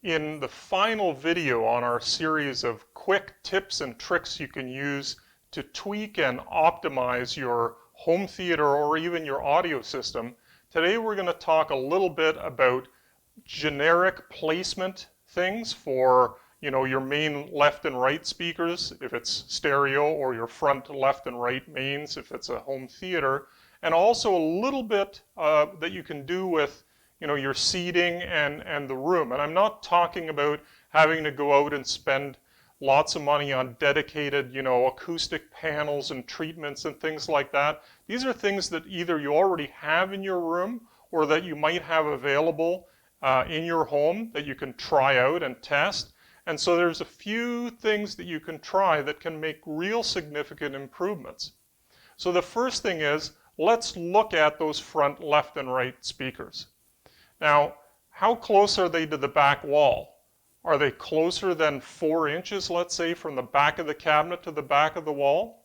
In the final video on our series of quick tips and tricks you can use to tweak and optimize your home theater or even your audio system, today we're going to talk a little bit about generic placement things for your main left and right speakers if it's stereo, or your front left and right mains if it's a home theater, and also a little bit that you can do with your seating and the room. And I'm not talking about having to go out and spend lots of money on dedicated, acoustic panels and treatments and things like that. These are things that either you already have in your room or that you might have available in your home that you can try out and test. And so there's a few things that you can try that can make real significant improvements. So the first thing is, let's look at those front left and right speakers. Now, how close are they to the back wall? Are they closer than 4 inches, let's say, from the back of the cabinet to the back of the wall?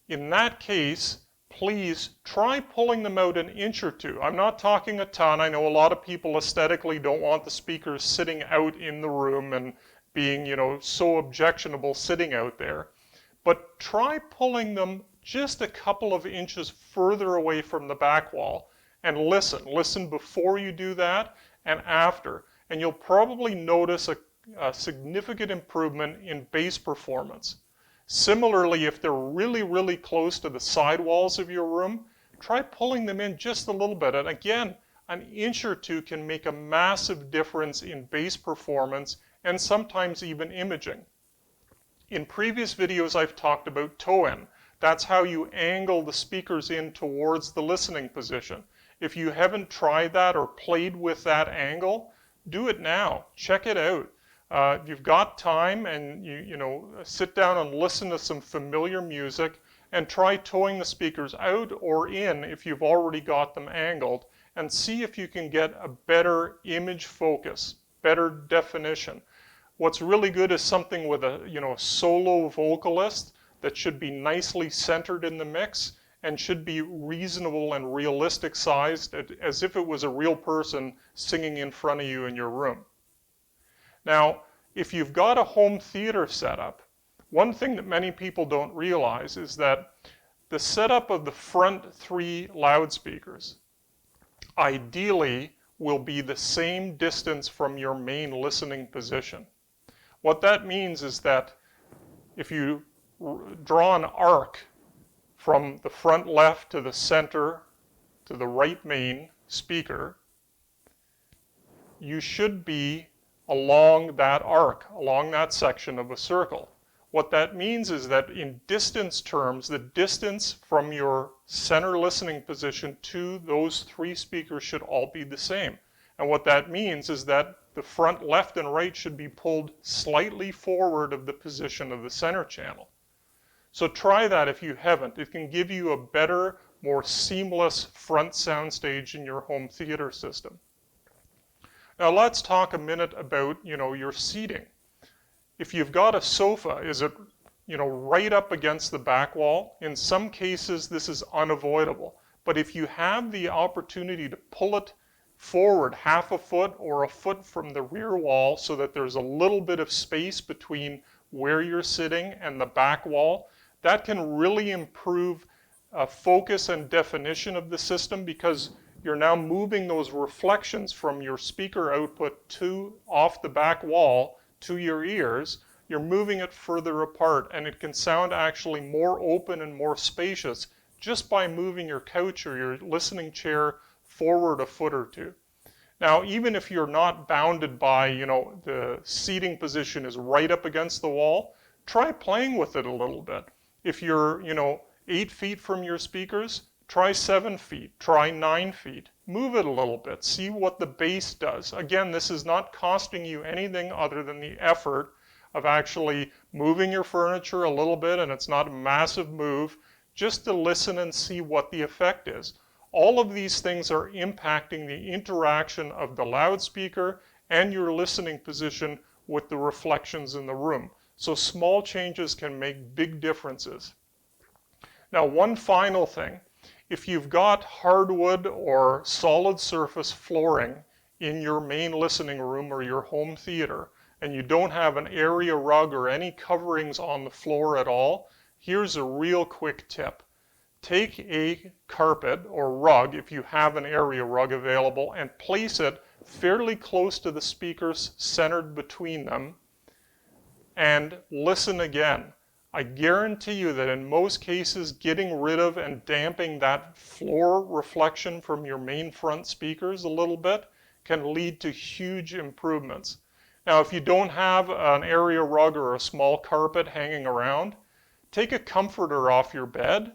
In that case, please try pulling them out an inch or two. I'm not talking a ton. I know a lot of people aesthetically don't want the speakers sitting out in the room and being, so objectionable sitting out there. But try pulling them just a couple of inches further away from the back wall. And listen before you do that and after. And you'll probably notice a significant improvement in bass performance. Similarly, if they're really, really close to the side walls of your room, try pulling them in just a little bit. And again, an inch or two can make a massive difference in bass performance and sometimes even imaging. In previous videos, I've talked about toe-in. That's how you angle the speakers in towards the listening position. If you haven't tried that or played with that angle, do it now. Check it out. You've got time, and you sit down and listen to some familiar music and try towing the speakers out or in if you've already got them angled, and see if you can get a better image focus, better definition. What's really good is something with a solo vocalist that should be nicely centered in the mix and should be reasonable and realistic sized, as if it was a real person singing in front of you in your room. Now, if you've got a home theater setup, one thing that many people don't realize is that the setup of the front 3 loudspeakers ideally will be the same distance from your main listening position. What that means is that if you draw an arc from the front left to the center to the right main speaker, you should be along that arc, along that section of a circle. What that means is that in distance terms, the distance from your center listening position to those 3 speakers should all be the same. And what that means is that the front left and right should be pulled slightly forward of the position of the center channel. So try that if you haven't. It can give you a better, more seamless front soundstage in your home theater system. Now let's talk a minute about, your seating. If you've got a sofa, is it, right up against the back wall? In some cases, this is unavoidable. But if you have the opportunity to pull it forward half a foot or a foot from the rear wall so that there's a little bit of space between where you're sitting and the back wall, that can really improve focus and definition of the system, because you're now moving those reflections from your speaker output off the back wall to your ears. You're moving it further apart, and it can sound actually more open and more spacious just by moving your couch or your listening chair forward a foot or two. Now, even if you're not bounded by, the seating position is right up against the wall, try playing with it a little bit. If you're, 8 feet from your speakers, try 7 feet, try 9 feet. Move it a little bit, see what the bass does. Again, this is not costing you anything other than the effort of actually moving your furniture a little bit, and it's not a massive move, just to listen and see what the effect is. All of these things are impacting the interaction of the loudspeaker and your listening position with the reflections in the room. So small changes can make big differences. Now, one final thing. If you've got hardwood or solid surface flooring in your main listening room or your home theater, and you don't have an area rug or any coverings on the floor at all, here's a real quick tip. Take a carpet or rug, if you have an area rug available, and place it fairly close to the speakers, centered between them, and listen again. I guarantee you that in most cases, getting rid of and damping that floor reflection from your main front speakers a little bit can lead to huge improvements. Now, if you don't have an area rug or a small carpet hanging around, take a comforter off your bed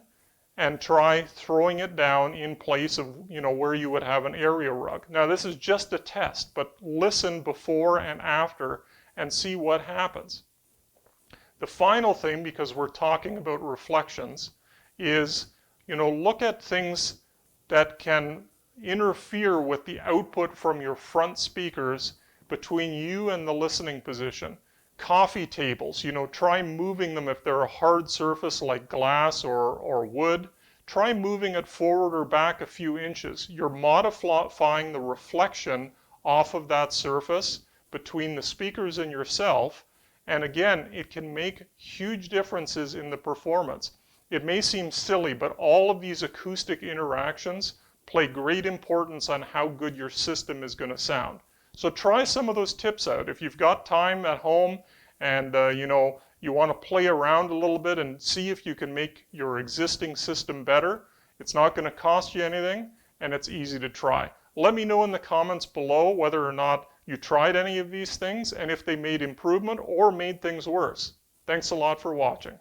and try throwing it down in place of, where you would have an area rug. Now, this is just a test, but listen before and after and see what happens. The final thing, because we're talking about reflections, is, look at things that can interfere with the output from your front speakers between you and the listening position. Coffee tables, try moving them if they're a hard surface like glass or wood. Try moving it forward or back a few inches. You're modifying the reflection off of that surface between the speakers and yourself. And again, it can make huge differences in the performance. It may seem silly, but all of these acoustic interactions play great importance on how good your system is going to sound. So try some of those tips out. If you've got time at home and you want to play around a little bit and see if you can make your existing system better, it's not going to cost you anything and it's easy to try. Let me know in the comments below whether or not you tried any of these things and if they made improvement or made things worse. Thanks a lot for watching.